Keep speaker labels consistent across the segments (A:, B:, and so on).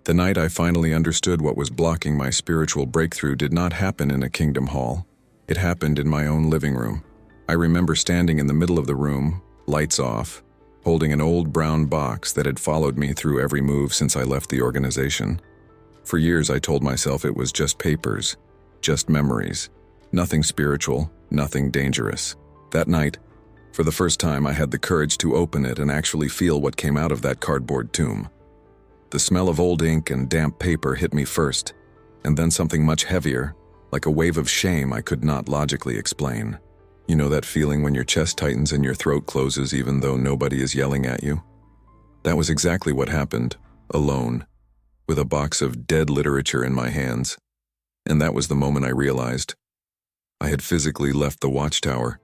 A: The night I finally understood what was blocking my spiritual breakthrough did not happen in a kingdom hall. It happened in my own living room. I remember standing in the middle of the room, lights off, holding an old brown box that had followed me through every move since I left the organization. For years I told myself it was just papers, just memories, nothing spiritual, nothing dangerous. That night, for the first time, I had the courage to open it and actually feel what came out of that cardboard tomb. The smell of old ink and damp paper hit me first, and then something much heavier, like a wave of shame I could not logically explain. You know that feeling when your chest tightens and your throat closes even though nobody is yelling at you? That was exactly what happened, alone, with a box of dead literature in my hands. And that was the moment I realized I had physically left the Watchtower,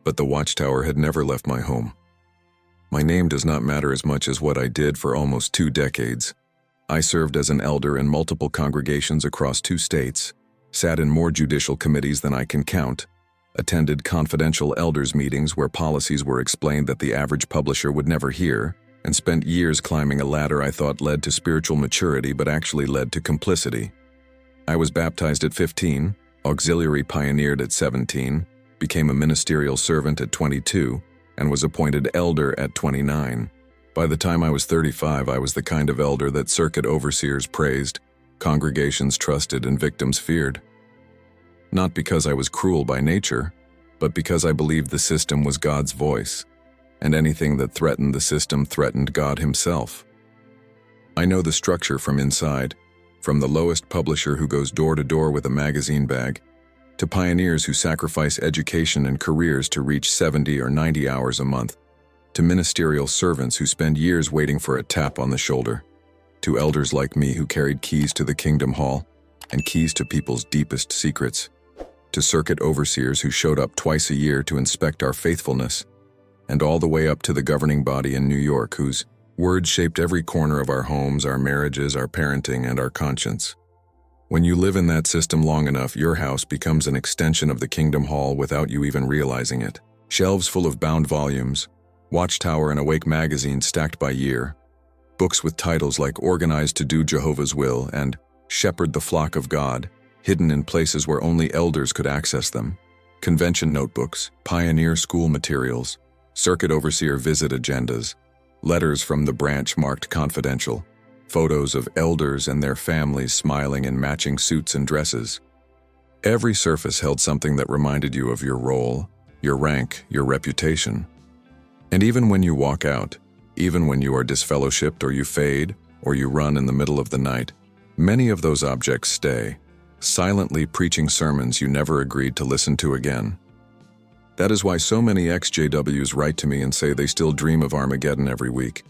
A: but the Watchtower had never left my home. My name does not matter as much as what I did for almost 2 decades. I served as an elder in multiple congregations across 2 states, sat in more judicial committees than I can count, attended confidential elders meetings where policies were explained that the average publisher would never hear, and spent years climbing a ladder I thought led to spiritual maturity but actually led to complicity. I was baptized at 15, auxiliary pioneered at 17, became a ministerial servant at 22, and was appointed elder at 29. By the time I was 35, I was the kind of elder that circuit overseers praised, congregations trusted, and victims feared. Not because I was cruel by nature, but because I believed the system was God's voice, and anything that threatened the system threatened God himself. I know the structure from inside, from the lowest publisher who goes door to door with a magazine bag, to pioneers who sacrifice education and careers to reach 70 or 90 hours a month, to ministerial servants who spend years waiting for a tap on the shoulder, to elders like me who carried keys to the kingdom hall and keys to people's deepest secrets, to circuit overseers who showed up twice a year to inspect our faithfulness, and all the way up to the governing body in New York whose words shaped every corner of our homes, our marriages, our parenting, and our conscience. When you live in that system long enough, your house becomes an extension of the kingdom hall without you even realizing it. Shelves full of bound volumes, Watchtower and Awake magazines stacked by year, books with titles like Organized to Do Jehovah's Will and Shepherd the Flock of God, hidden in places where only elders could access them, convention notebooks, pioneer school materials, circuit overseer visit agendas, letters from the branch marked confidential, photos of elders and their families smiling in matching suits and dresses. Every surface held something that reminded you of your role, your rank, your reputation. And even when you walk out, even when you are disfellowshipped or you fade, or you run in the middle of the night, many of those objects stay, silently preaching sermons you never agreed to listen to again. That is why so many ex-JWs write to me and say they still dream of Armageddon every week,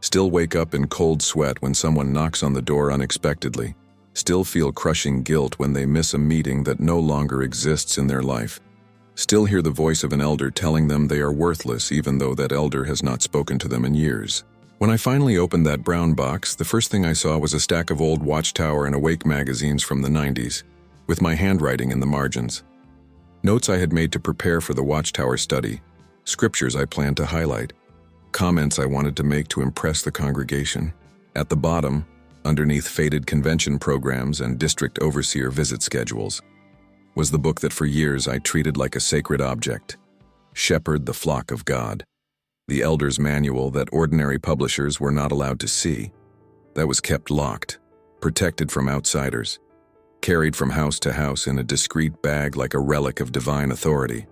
A: still wake up in cold sweat when someone knocks on the door unexpectedly, still feel crushing guilt when they miss a meeting that no longer exists in their life, still hear the voice of an elder telling them they are worthless even though that elder has not spoken to them in years. When I finally opened that brown box, the first thing I saw was a stack of old Watchtower and Awake magazines from the 90s, with my handwriting in the margins. Notes I had made to prepare for the Watchtower study, scriptures I planned to highlight, comments I wanted to make to impress the congregation. At the bottom, underneath faded convention programs and district overseer visit schedules, was the book that for years I treated like a sacred object, Shepherd the Flock of God, the elder's manual that ordinary publishers were not allowed to see, that was kept locked, protected from outsiders, carried from house to house in a discreet bag like a relic of divine authority.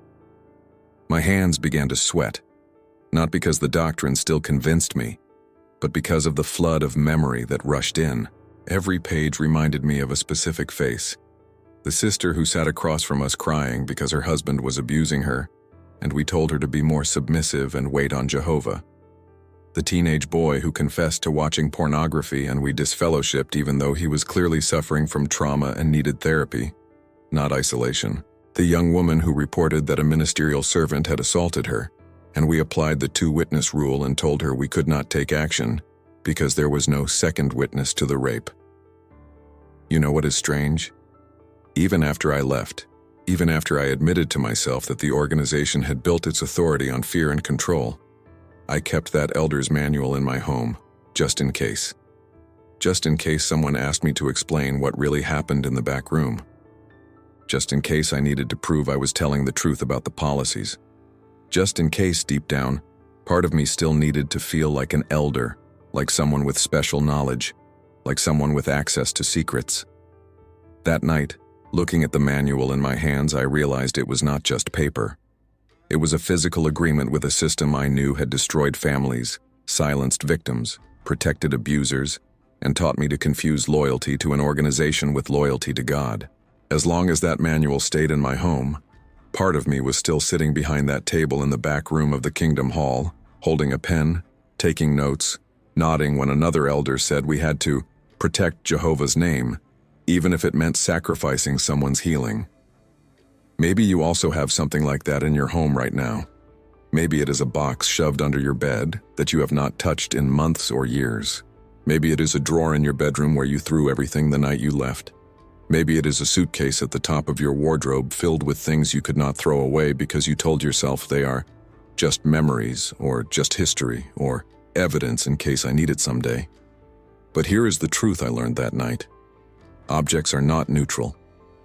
A: My hands began to sweat, not because the doctrine still convinced me, but because of the flood of memory that rushed in. Every page reminded me of a specific face, the sister who sat across from us crying because her husband was abusing her, and we told her to be more submissive and wait on Jehovah. The teenage boy who confessed to watching pornography and we disfellowshipped even though he was clearly suffering from trauma and needed therapy, not isolation. The young woman who reported that a ministerial servant had assaulted her, and we applied the 2-witness rule and told her we could not take action because there was no second witness to the rape. You know what is strange? Even after I left, even after I admitted to myself that the organization had built its authority on fear and control, I kept that elder's manual in my home, just in case. just in case someone asked me to explain what really happened in the back room. Just in case I needed to prove I was telling the truth about the policies. Just in case, deep down, part of me still needed to feel like an elder, like someone with special knowledge, like someone with access to secrets. That night, looking at the manual in my hands, I realized it was not just paper. It was a physical agreement with a system I knew had destroyed families, silenced victims, protected abusers, and taught me to confuse loyalty to an organization with loyalty to God. As long as that manual stayed in my home, part of me was still sitting behind that table in the back room of the Kingdom Hall, holding a pen, taking notes, nodding when another elder said we had to protect Jehovah's name, even if it meant sacrificing someone's healing. Maybe you also have something like that in your home right now. Maybe it is a box shoved under your bed that you have not touched in months or years. Maybe it is a drawer in your bedroom where you threw everything the night you left. Maybe it is a suitcase at the top of your wardrobe filled with things you could not throw away because you told yourself they are just memories or just history or evidence in case I need it someday. But here is the truth I learned that night. Objects are not neutral.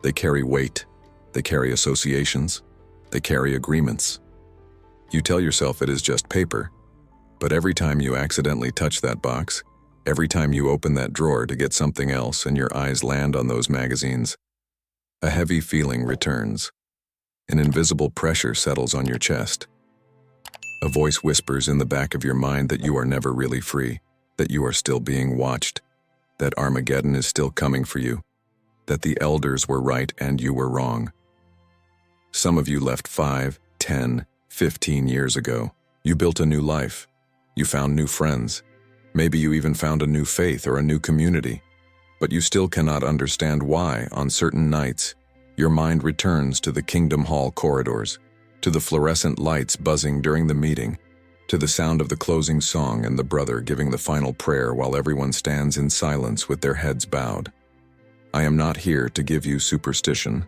A: They carry weight. They carry associations. They carry agreements. You tell yourself it is just paper, but every time you accidentally touch that box, every time you open that drawer to get something else and your eyes land on those magazines, a heavy feeling returns. An invisible pressure settles on your chest. A voice whispers in the back of your mind that you are never really free, that you are still being watched, that Armageddon is still coming for you, that the elders were right and you were wrong. Some of you left 5, 10, 15 years ago. You built a new life. You found new friends. Maybe you even found a new faith or a new community. But you still cannot understand why, on certain nights, your mind returns to the Kingdom Hall corridors, to the fluorescent lights buzzing during the meeting, to the sound of the closing song and the brother giving the final prayer while everyone stands in silence with their heads bowed. I am not here to give you superstition.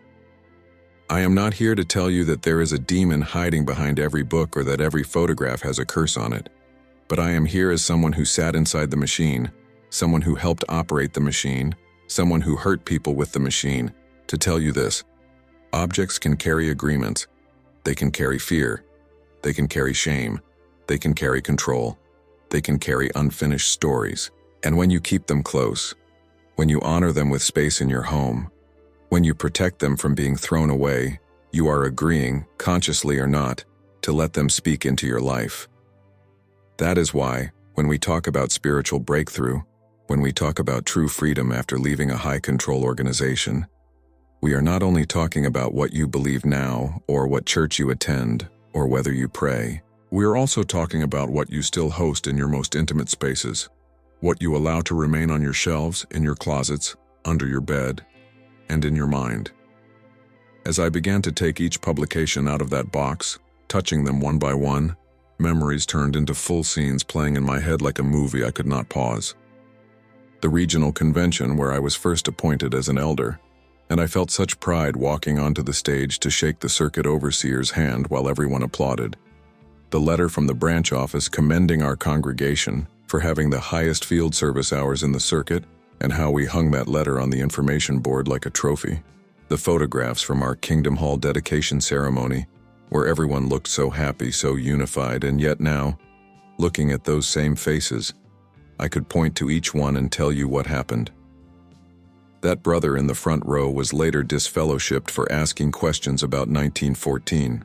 A: I am not here to tell you that there is a demon hiding behind every book or that every photograph has a curse on it. But I am here as someone who sat inside the machine, someone who helped operate the machine, someone who hurt people with the machine, to tell you this. Objects can carry agreements. They can carry fear. They can carry shame. They can carry control. They can carry unfinished stories. And when you keep them close, when you honor them with space in your home, when you protect them from being thrown away, you are agreeing, consciously or not, to let them speak into your life. That is why, when we talk about spiritual breakthrough, when we talk about true freedom after leaving a high-control organization, we are not only talking about what you believe now, or what church you attend, or whether you pray. We are also talking about what you still host in your most intimate spaces, what you allow to remain on your shelves, in your closets, under your bed, and in your mind. As I began to take each publication out of that box, touching them one by one, memories turned into full scenes playing in my head like a movie I could not pause. The regional convention where I was first appointed as an elder, and I felt such pride walking onto the stage to shake the circuit overseer's hand while everyone applauded. The letter from the branch office commending our congregation for having the highest field service hours in the circuit, and how we hung that letter on the information board like a trophy. The photographs from our Kingdom Hall dedication ceremony, where everyone looked so happy, so unified, and yet now, looking at those same faces, I could point to each one and tell you what happened. That brother in the front row was later disfellowshipped for asking questions about 1914.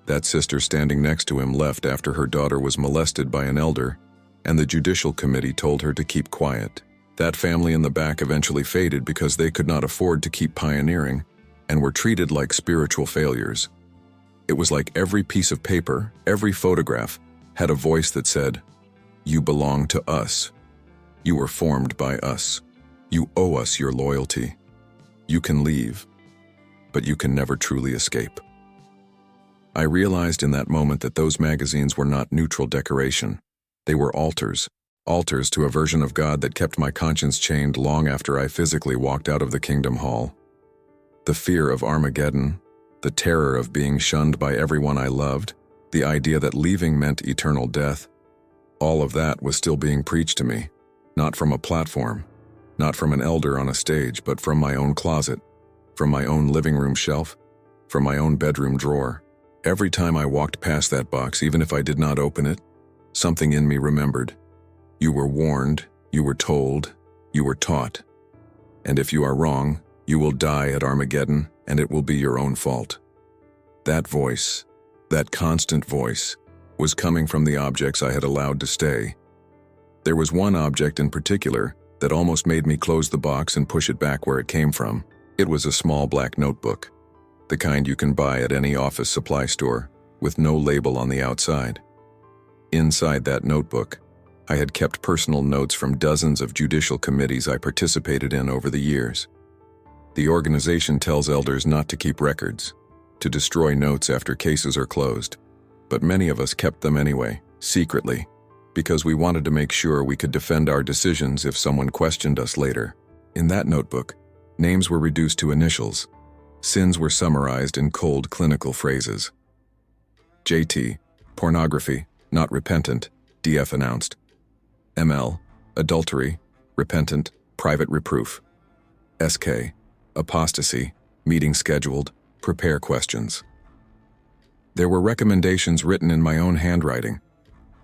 A: That sister standing next to him left after her daughter was molested by an elder, and the judicial committee told her to keep quiet. That family in the back eventually faded because they could not afford to keep pioneering and were treated like spiritual failures. It was like every piece of paper, every photograph, had a voice that said, "You belong to us. You were formed by us. You owe us your loyalty. You can leave, but you can never truly escape." I realized in that moment that those magazines were not neutral decoration. They were altars to a version of God that kept my conscience chained long after I physically walked out of the Kingdom Hall. The fear of Armageddon, the terror of being shunned by everyone I loved, the idea that leaving meant eternal death, all of that was still being preached to me, not from a platform, Not from an elder on a stage, but from my own closet, from my own living room shelf, from my own bedroom drawer. Every time I walked past that box, even if I did not open it, something in me remembered. You were warned, you were told, you were taught. And if you are wrong, you will die at Armageddon, and it will be your own fault. That voice, that constant voice, was coming from the objects I had allowed to stay. There was one object in particular that almost made me close the box and push it back where it came from. It was a small black notebook, the kind you can buy at any office supply store, with no label on the outside. Inside that notebook, I had kept personal notes from dozens of judicial committees I participated in over the years. The organization tells elders not to keep records, to destroy notes after cases are closed, but many of us kept them anyway, secretly, because we wanted to make sure we could defend our decisions if someone questioned us later. In that notebook, names were reduced to initials. Sins were summarized in cold clinical phrases. JT, pornography, not repentant, DF announced. ML, adultery, repentant, private reproof. SK, apostasy, meeting scheduled, prepare questions. There were recommendations written in my own handwriting.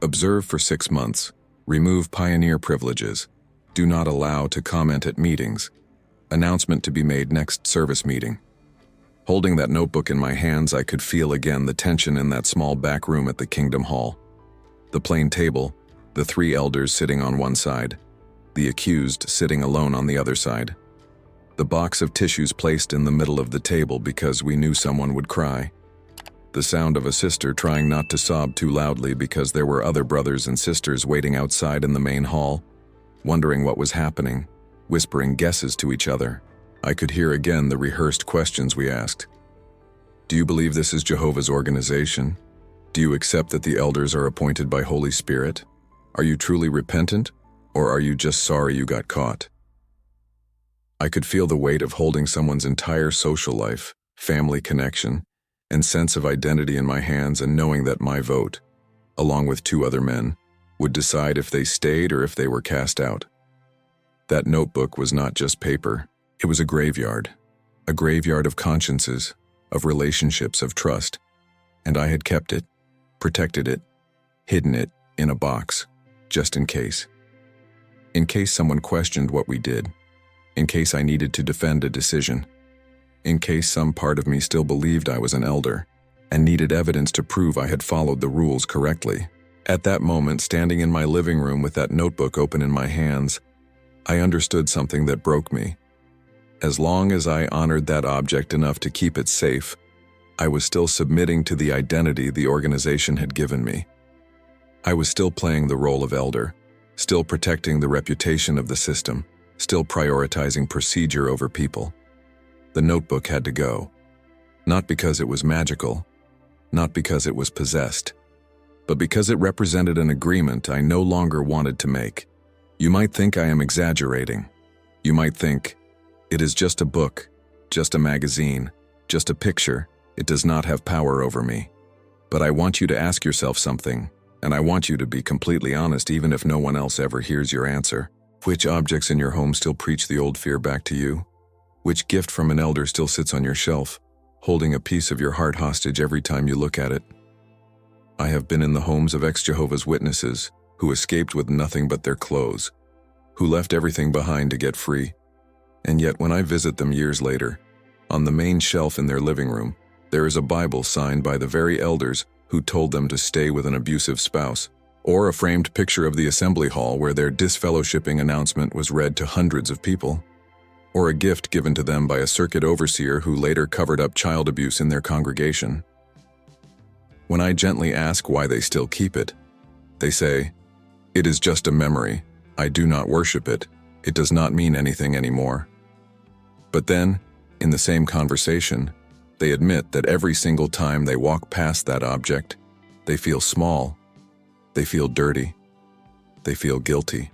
A: Observe for 6 months, remove pioneer privileges, do not allow to comment at meetings, announcement to be made next service meeting. Holding that notebook in my hands, I could feel again the tension in that small back room at the Kingdom Hall. The plain table, the 3 elders sitting on one side, the accused sitting alone on the other side. The box of tissues placed in the middle of the table because we knew someone would cry. The sound of a sister trying not to sob too loudly because there were other brothers and sisters waiting outside in the main hall, wondering what was happening, whispering guesses to each other. I could hear again the rehearsed questions we asked. Do you believe this is Jehovah's organization? Do you accept that the elders are appointed by Holy Spirit? Are you truly repentant, or are you just sorry you got caught? I could feel the weight of holding someone's entire social life, family connection, and sense of identity in my hands, and knowing that my vote, along with 2 other men, would decide if they stayed or if they were cast out. That notebook was not just paper. It was a graveyard of consciences, of relationships, of trust, and I had kept it, protected it, hidden it in a box, just in case. In case someone questioned what we did, in case I needed to defend a decision, in case some part of me still believed I was an elder and needed evidence to prove I had followed the rules correctly. At that moment, standing in my living room with that notebook open in my hands, I understood something that broke me. As long as I honored that object enough to keep it safe, I was still submitting to the identity the organization had given me. I was still playing the role of elder, still protecting the reputation of the system, still prioritizing procedure over people. The notebook had to go. Not because it was magical, not because it was possessed, but because it represented an agreement I no longer wanted to make. You might think I am exaggerating. You might think, it is just a book, just a magazine, just a picture. It does not have power over me. But I want you to ask yourself something, and I want you to be completely honest even if no one else ever hears your answer. Which objects in your home still preach the old fear back to you? Which gift from an elder still sits on your shelf, holding a piece of your heart hostage every time you look at it? I have been in the homes of ex-Jehovah's Witnesses who escaped with nothing but their clothes, who left everything behind to get free. And yet when I visit them years later, on the main shelf in their living room, there is a Bible signed by the very elders who told them to stay with an abusive spouse, or a framed picture of the assembly hall where their disfellowshipping announcement was read to hundreds of people, or a gift given to them by a circuit overseer who later covered up child abuse in their congregation. When I gently ask why they still keep it, they say, "It is just a memory. I do not worship it. It does not mean anything anymore." But then, in the same conversation, they admit that every single time they walk past that object, they feel small, they feel dirty, they feel guilty.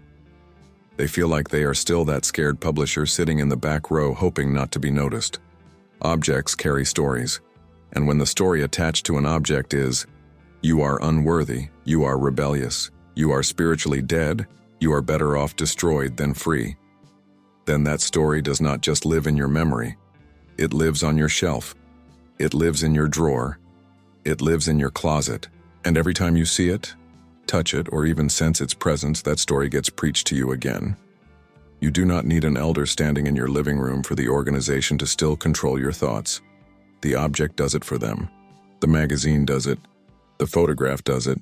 A: They feel like they are still that scared publisher sitting in the back row hoping not to be noticed. Objects carry stories, and when the story attached to an object is, "You are unworthy, you are rebellious, you are spiritually dead, you are better off destroyed than free," then that story does not just live in your memory. It lives on your shelf. It lives in your drawer. It lives in your closet. And every time you see it, touch it, or even sense its presence, that story gets preached to you again. You do not need an elder standing in your living room for the organization to still control your thoughts. The object does it for them. The magazine does it. The photograph does it.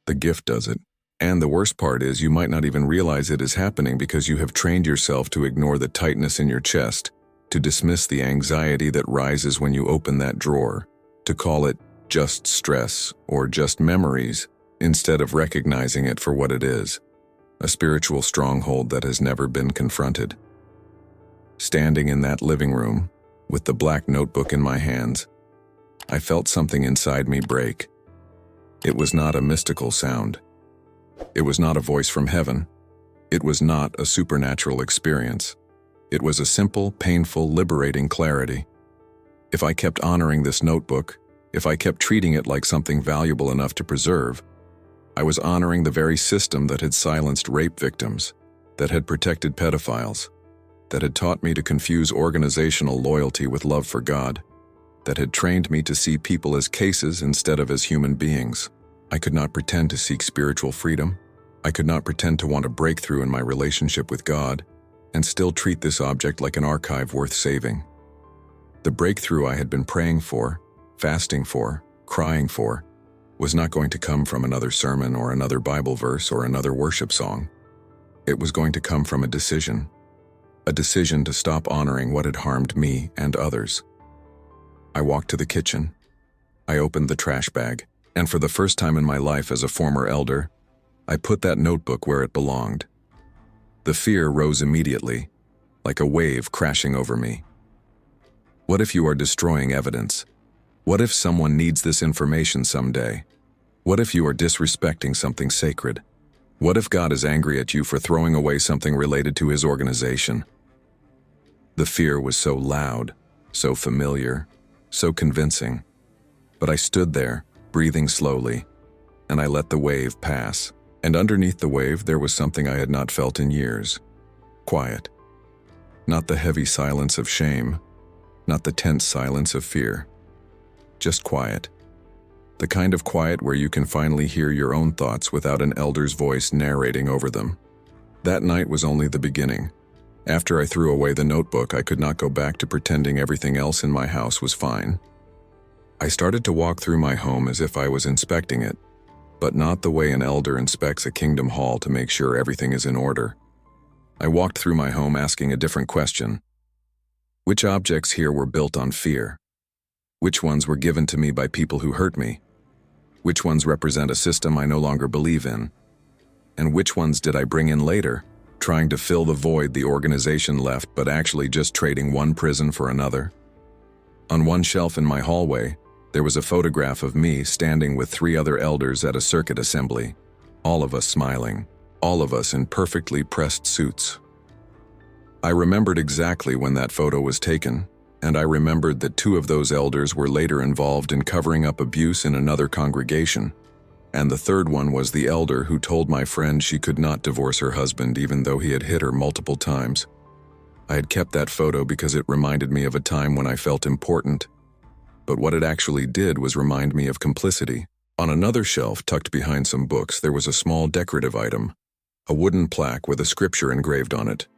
A: The gift does it. And the worst part is you might not even realize it is happening because you have trained yourself to ignore the tightness in your chest, to dismiss the anxiety that rises when you open that drawer, to call it just stress or just memories instead of recognizing it for what it is, a spiritual stronghold that has never been confronted. Standing in that living room, with the black notebook in my hands, I felt something inside me break. It was not a mystical sound. It was not a voice from heaven. It was not a supernatural experience. It was a simple, painful, liberating clarity. If I kept honoring this notebook, if I kept treating it like something valuable enough to preserve, I was honoring the very system that had silenced rape victims, that had protected pedophiles, that had taught me to confuse organizational loyalty with love for God, that had trained me to see people as cases instead of as human beings. I could not pretend to seek spiritual freedom. I could not pretend to want a breakthrough in my relationship with God and still treat this object like an archive worth saving. The breakthrough I had been praying for, fasting for, crying for, was not going to come from another sermon or another Bible verse or another worship song. It was going to come from a decision to stop honoring what had harmed me and others. I walked to the kitchen. I opened the trash bag, and for the first time in my life as a former elder, I put that notebook where it belonged. The fear rose immediately, like a wave crashing over me. What if you are destroying evidence? What if someone needs this information someday? What if you are disrespecting something sacred? What if God is angry at you for throwing away something related to his organization? The fear was so loud, so familiar, so convincing. But I stood there, breathing slowly, and I let the wave pass. And underneath the wave, there was something I had not felt in years. Quiet. Not the heavy silence of shame, not the tense silence of fear. Just quiet. The kind of quiet where you can finally hear your own thoughts without an elder's voice narrating over them. That night was only the beginning. After I threw away the notebook, I could not go back to pretending everything else in my house was fine. I started to walk through my home as if I was inspecting it, but not the way an elder inspects a kingdom hall to make sure everything is in order. I walked through my home asking a different question. Which objects here were built on fear? Which ones were given to me by people who hurt me? Which ones represent a system I no longer believe in? And which ones did I bring in later, trying to fill the void the organization left but actually just trading one prison for another? On one shelf in my hallway, there was a photograph of me standing with 3 other elders at a circuit assembly, all of us smiling, all of us in perfectly pressed suits. I remembered exactly when that photo was taken, and I remembered that 2 of those elders were later involved in covering up abuse in another congregation, and the third one was the elder who told my friend she could not divorce her husband even though he had hit her multiple times. I had kept that photo because it reminded me of a time when I felt important, but what it actually did was remind me of complicity. On another shelf, tucked behind some books, there was a small decorative item, a wooden plaque with a scripture engraved on it,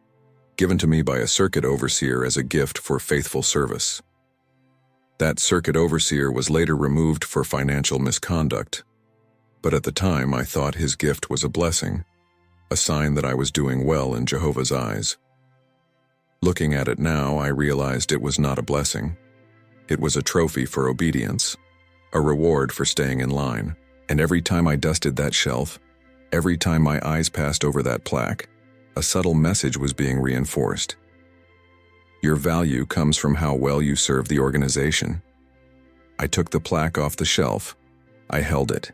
A: given to me by a circuit overseer as a gift for faithful service. That circuit overseer was later removed for financial misconduct, but at the time I thought his gift was a blessing, a sign that I was doing well in Jehovah's eyes. Looking at it now, I realized it was not a blessing. It was a trophy for obedience, a reward for staying in line. And every time I dusted that shelf, every time my eyes passed over that plaque, a subtle message was being reinforced. Your value comes from how well you serve the organization. I took the plaque off the shelf, I held it,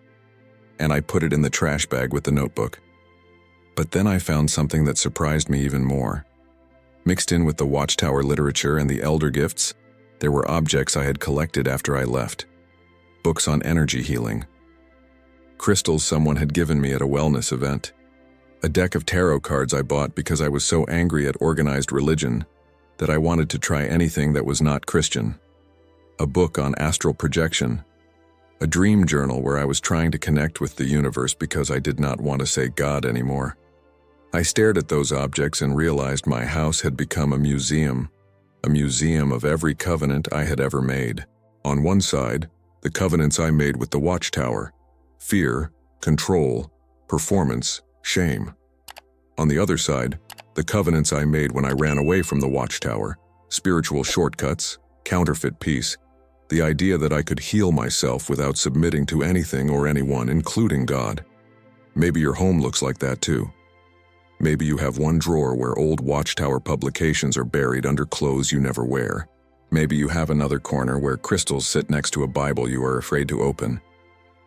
A: and I put it in the trash bag with the notebook. But then I found something that surprised me even more. Mixed in with the Watchtower literature and the elder gifts, there were objects I had collected after I left. Books on energy healing. Crystals someone had given me at a wellness event. A deck of tarot cards I bought because I was so angry at organized religion that I wanted to try anything that was not Christian. A book on astral projection. A dream journal where I was trying to connect with the universe because I did not want to say God anymore. I stared at those objects and realized my house had become a museum of every covenant I had ever made. On one side, the covenants I made with the Watchtower: fear, control, performance, shame. On the other side, the covenants I made when I ran away from the Watchtower: spiritual shortcuts, counterfeit peace, the idea that I could heal myself without submitting to anything or anyone, including God. Maybe your home looks like that too. Maybe you have one drawer where old Watchtower publications are buried under clothes you never wear. Maybe you have another corner where crystals sit next to a Bible you are afraid to open.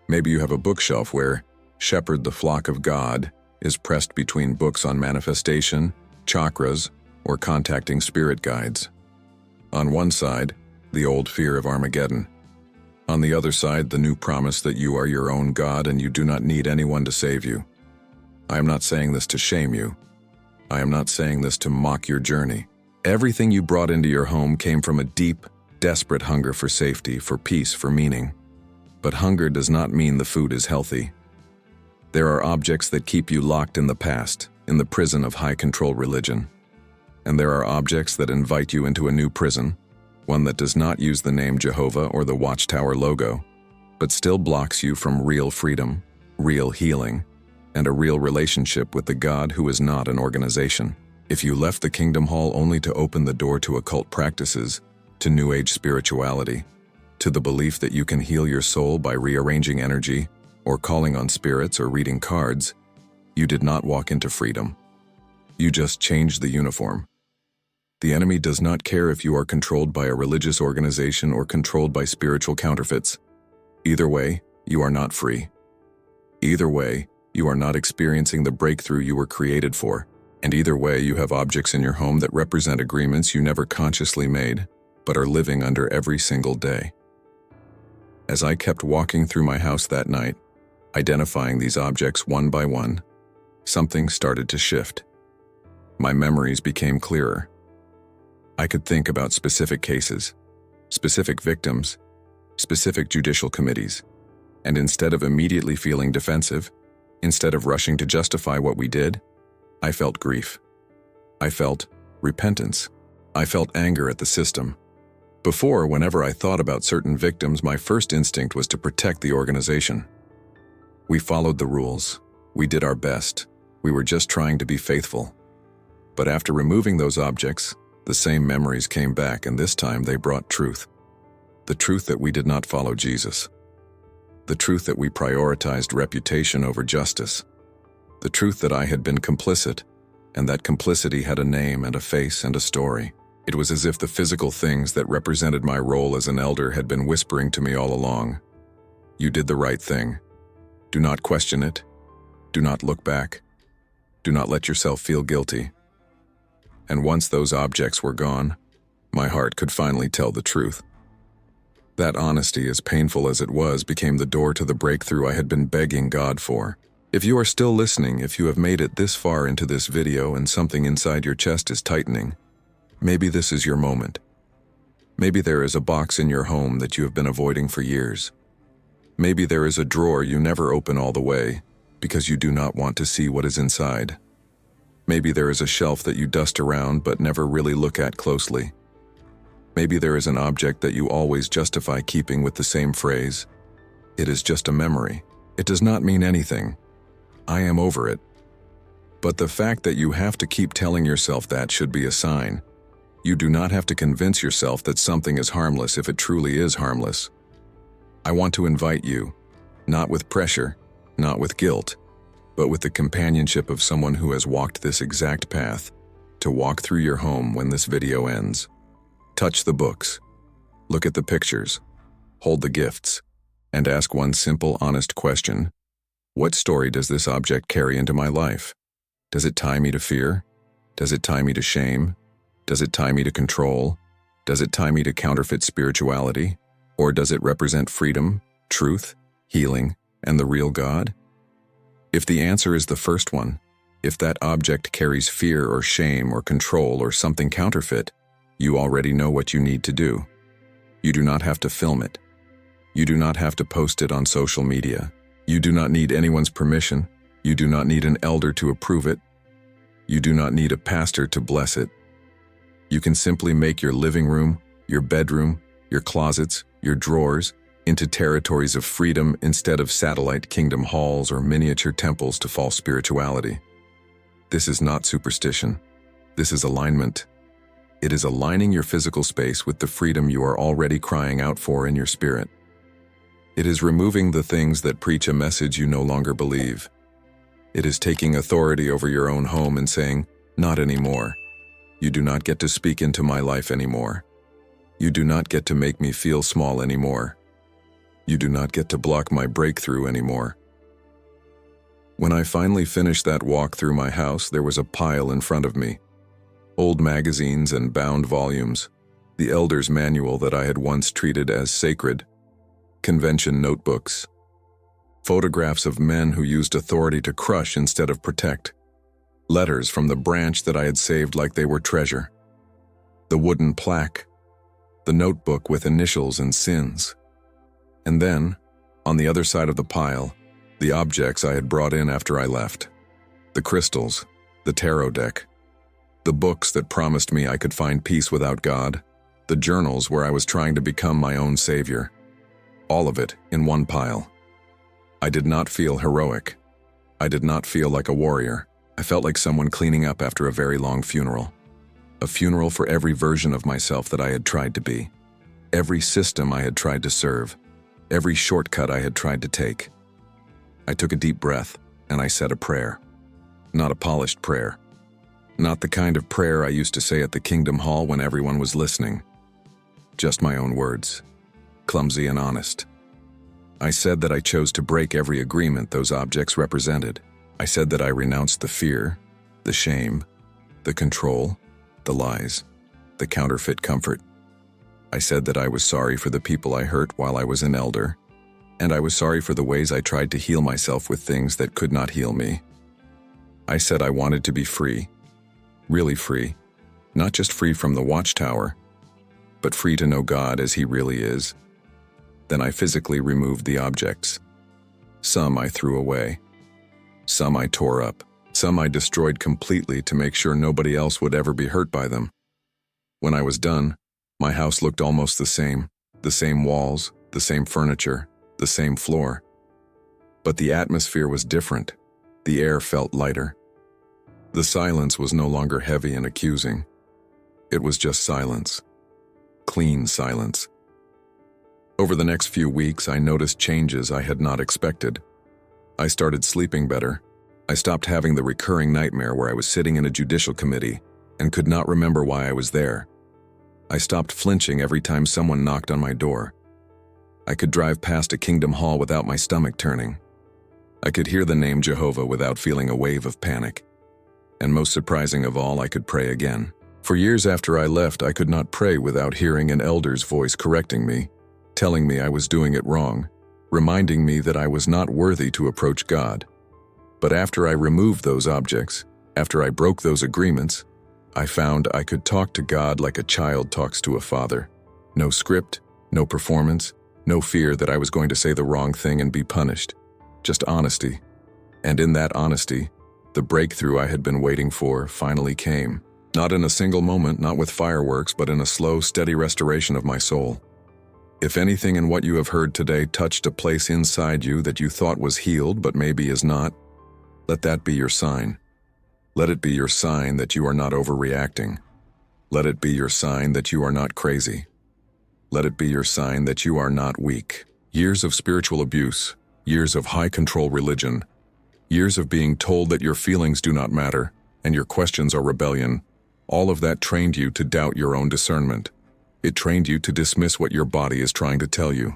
A: Maybe you have a bookshelf where Shepherd the Flock of God is pressed between books on manifestation, chakras, or contacting spirit guides. On one side, the old fear of Armageddon. On the other side, the new promise that you are your own God and you do not need anyone to save you. I am not saying this to shame you. I am not saying this to mock your journey. Everything you brought into your home came from a deep, desperate hunger for safety, for peace, for meaning. But hunger does not mean the food is healthy. There are objects that keep you locked in the past, in the prison of high-control religion. And there are objects that invite you into a new prison, one that does not use the name Jehovah or the Watchtower logo, but still blocks you from real freedom, real healing, and a real relationship with the God who is not an organization. If you left the Kingdom Hall only to open the door to occult practices, to New Age spirituality, to the belief that you can heal your soul by rearranging energy, or calling on spirits or reading cards, you did not walk into freedom. You just changed the uniform. The enemy does not care if you are controlled by a religious organization or controlled by spiritual counterfeits. Either way, you are not free. Either way, you are not experiencing the breakthrough you were created for. And either way, you have objects in your home that represent agreements you never consciously made, but are living under every single day. As I kept walking through my house that night, identifying these objects one by one, something started to shift. My memories became clearer. I could think about specific cases, specific victims, specific judicial committees, and instead of immediately feeling defensive, instead of rushing to justify what we did, I felt grief. I felt repentance. I felt anger at the system. Before, whenever I thought about certain victims, my first instinct was to protect the organization. We followed the rules. We did our best. We were just trying to be faithful. But after removing those objects, the same memories came back, and this time they brought truth. The truth that we did not follow Jesus. The truth that we prioritized reputation over justice. The truth that I had been complicit, and that complicity had a name and a face and a story. It was as if the physical things that represented my role as an elder had been whispering to me all along. You did the right thing. Do not question it. Do not look back. Do not let yourself feel guilty. And once those objects were gone, my heart could finally tell the truth. That honesty, as painful as it was, became the door to the breakthrough I had been begging God for. If you are still listening, if you have made it this far into this video and something inside your chest is tightening, maybe this is your moment. Maybe there is a box in your home that you have been avoiding for years. Maybe there is a drawer you never open all the way because you do not want to see what is inside. Maybe there is a shelf that you dust around but never really look at closely. Maybe there is an object that you always justify keeping with the same phrase, "It is just a memory. It does not mean anything. I am over it." But the fact that you have to keep telling yourself that should be a sign. You do not have to convince yourself that something is harmless if it truly is harmless. I want to invite you, not with pressure, not with guilt, but with the companionship of someone who has walked this exact path, to walk through your home when this video ends. Touch the books, look at the pictures, hold the gifts, and ask one simple, honest question. What story does this object carry into my life? Does it tie me to fear? Does it tie me to shame? Does it tie me to control? Does it tie me to counterfeit spirituality? Or does it represent freedom, truth, healing, and the real God? If the answer is the first one, If that object carries fear or shame or control or something counterfeit, you already know what you need to do. You do not have to film it. You do not have to post it on social media. You do not need anyone's permission. You do not need an elder to approve it. You do not need a pastor to bless it. You can simply make your living room, your bedroom, your closets, your drawers, into territories of freedom instead of satellite kingdom halls or miniature temples to false spirituality. This is not superstition. This is alignment. It is aligning your physical space with the freedom you are already crying out for in your spirit. It is removing the things that preach a message you no longer believe. It is taking authority over your own home and saying, "Not anymore. You do not get to speak into my life anymore. You do not get to make me feel small anymore. You do not get to block my breakthrough anymore." When I finally finished that walk through my house, there was a pile in front of me. Old magazines and bound volumes, the elder's manual that I had once treated as sacred, convention notebooks, photographs of men who used authority to crush instead of protect, letters from the branch that I had saved like they were treasure, the wooden plaque, the notebook with initials and sins. And then, on the other side of the pile, the objects I had brought in after I left. The crystals, the tarot deck, the books that promised me I could find peace without God, the journals where I was trying to become my own savior. All of it in one pile. I did not feel heroic. I did not feel like a warrior. I felt like someone cleaning up after a very long funeral. A funeral for every version of myself that I had tried to be. Every system I had tried to serve. Every shortcut I had tried to take. I took a deep breath and I said a prayer. Not a polished prayer. Not the kind of prayer I used to say at the Kingdom Hall when everyone was listening. Just my own words, clumsy and honest. I said that I chose to break every agreement those objects represented. I said that I renounced the fear, the shame, the control, the lies, the counterfeit comfort. I said that I was sorry for the people I hurt while I was an elder, and I was sorry for the ways I tried to heal myself with things that could not heal me. I said I wanted to be free, really free, not just free from the Watchtower, but free to know God as He really is. Then I physically removed the objects. Some I threw away. Some I tore up. Some I destroyed completely to make sure nobody else would ever be hurt by them. When I was done, my house looked almost the same walls, the same furniture, the same floor. But the atmosphere was different. The air felt lighter. The silence was no longer heavy and accusing. It was just silence. Clean silence. Over the next few weeks, I noticed changes I had not expected. I started sleeping better. I stopped having the recurring nightmare where I was sitting in a judicial committee and could not remember why I was there. I stopped flinching every time someone knocked on my door. I could drive past a Kingdom Hall without my stomach turning. I could hear the name Jehovah without feeling a wave of panic. And most surprising of all, I could pray again. For years after I left, I could not pray without hearing an elder's voice correcting me, telling me I was doing it wrong, reminding me that I was not worthy to approach God. But after I removed those objects, after I broke those agreements, I found I could talk to God like a child talks to a father. No script, no performance, no fear that I was going to say the wrong thing and be punished. Just honesty. And in that honesty, the breakthrough I had been waiting for finally came. Not in a single moment, not with fireworks, but in a slow, steady restoration of my soul. If anything in what you have heard today touched a place inside you that you thought was healed but maybe is not, let that be your sign. Let it be your sign that you are not overreacting. Let it be your sign that you are not crazy. Let it be your sign that you are not weak. Years of spiritual abuse, years of high-control religion, years of being told that your feelings do not matter and your questions are rebellion, all of that trained you to doubt your own discernment. It trained you to dismiss what your body is trying to tell you,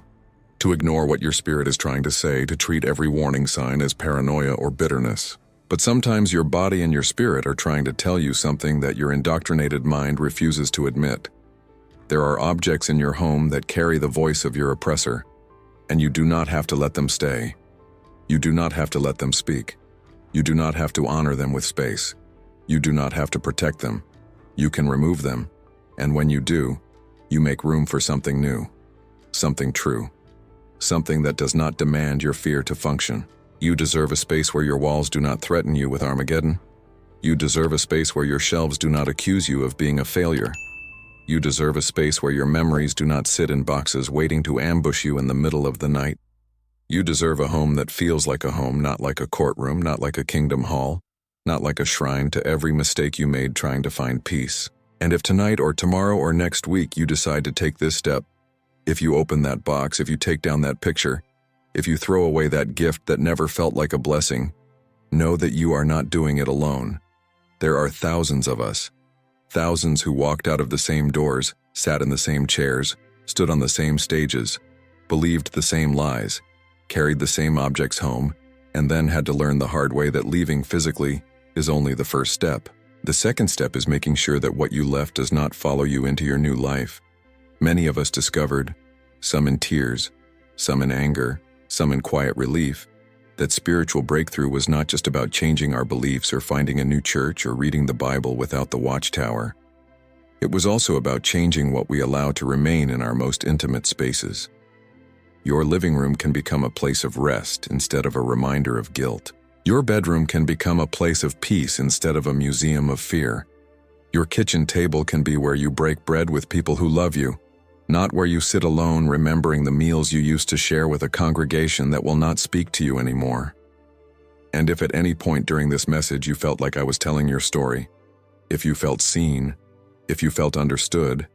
A: to ignore what your spirit is trying to say, to treat every warning sign as paranoia or bitterness. But sometimes your body and your spirit are trying to tell you something that your indoctrinated mind refuses to admit. There are objects in your home that carry the voice of your oppressor, and you do not have to let them stay. You do not have to let them speak. You do not have to honor them with space. You do not have to protect them. You can remove them, and when you do, you make room for something new, something true, something that does not demand your fear to function. You deserve a space where your walls do not threaten you with Armageddon. You deserve a space where your shelves do not accuse you of being a failure. You deserve a space where your memories do not sit in boxes waiting to ambush you in the middle of the night. You deserve a home that feels like a home, not like a courtroom, not like a kingdom hall, not like a shrine to every mistake you made trying to find peace. And if tonight or tomorrow or next week you decide to take this step, if you open that box, if you take down that picture, if you throw away that gift that never felt like a blessing, know that you are not doing it alone. There are thousands of us, thousands who walked out of the same doors, sat in the same chairs, stood on the same stages, believed the same lies, carried the same objects home, and then had to learn the hard way that leaving physically is only the first step. The second step is making sure that what you left does not follow you into your new life. Many of us discovered, some in tears, some in anger, some in quiet relief, that spiritual breakthrough was not just about changing our beliefs or finding a new church or reading the Bible without the Watchtower. It was also about changing what we allow to remain in our most intimate spaces. Your living room can become a place of rest instead of a reminder of guilt. Your bedroom can become a place of peace instead of a museum of fear. Your kitchen table can be where you break bread with people who love you, not where you sit alone remembering the meals you used to share with a congregation that will not speak to you anymore. And if at any point during this message you felt like I was telling your story, if you felt seen, if you felt understood,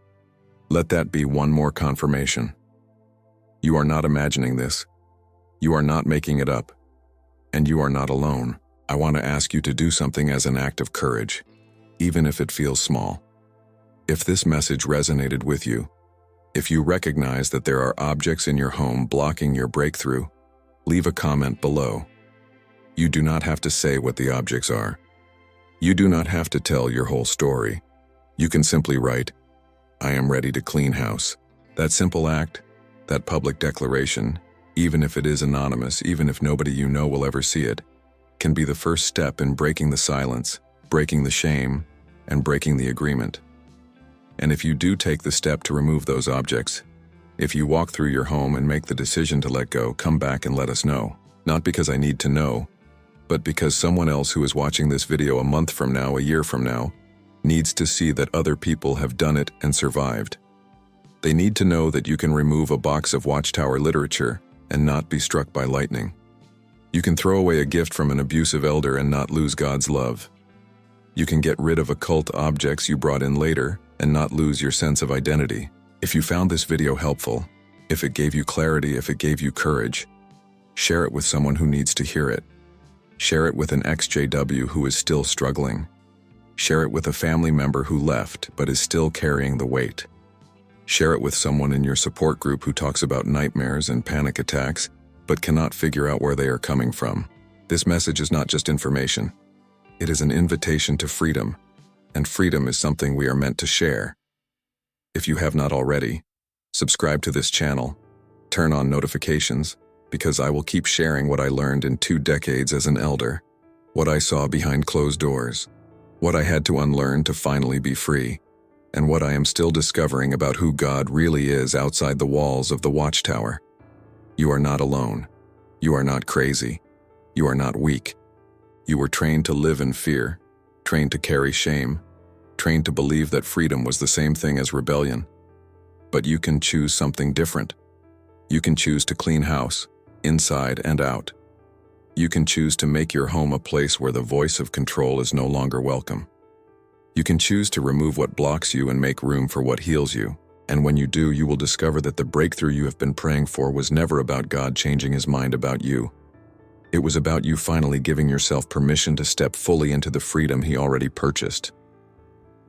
A: let that be one more confirmation. You are not imagining this. You are not making it up. And you are not alone. I want to ask you to do something as an act of courage, even if it feels small. If this message resonated with you, if you recognize that there are objects in your home blocking your breakthrough, leave a comment below. You do not have to say what the objects are. You do not have to tell your whole story. You can simply write, "I am ready to clean house." That simple act, that public declaration, even if it is anonymous, even if nobody you know will ever see it, can be the first step in breaking the silence, breaking the shame, and breaking the agreement. And if you do take the step to remove those objects, if you walk through your home and make the decision to let go, come back and let us know. Not because I need to know, but because someone else who is watching this video a month from now, a year from now, needs to see that other people have done it and survived. They need to know that you can remove a box of Watchtower literature and not be struck by lightning. You can throw away a gift from an abusive elder and not lose God's love. You can get rid of occult objects you brought in later and not lose your sense of identity. If you found this video helpful, if it gave you clarity, if it gave you courage, share it with someone who needs to hear it. Share it with an ex-JW who is still struggling. Share it with a family member who left but is still carrying the weight. Share it with someone in your support group who talks about nightmares and panic attacks, but cannot figure out where they are coming from. This message is not just information. It is an invitation to freedom, and freedom is something we are meant to share. If you have not already, subscribe to this channel, turn on notifications, because I will keep sharing what I learned in 2 decades as an elder, what I saw behind closed doors, what I had to unlearn to finally be free, and what I am still discovering about who God really is outside the walls of the Watchtower. You are not alone. You are not crazy. You are not weak. You were trained to live in fear, trained to carry shame, trained to believe that freedom was the same thing as rebellion. But you can choose something different. You can choose to clean house, inside and out. You can choose to make your home a place where the voice of control is no longer welcome. You can choose to remove what blocks you and make room for what heals you. And when you do, you will discover that the breakthrough you have been praying for was never about God changing his mind about you. It was about you finally giving yourself permission to step fully into the freedom he already purchased.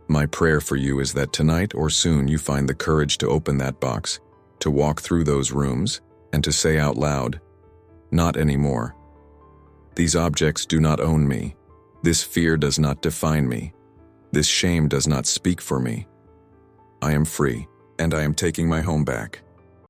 A: My prayer for you is that tonight or soon you find the courage to open that box, to walk through those rooms, and to say out loud, "Not anymore. These objects do not own me. This fear does not define me. This shame does not speak for me. I am free, and I am taking my home back."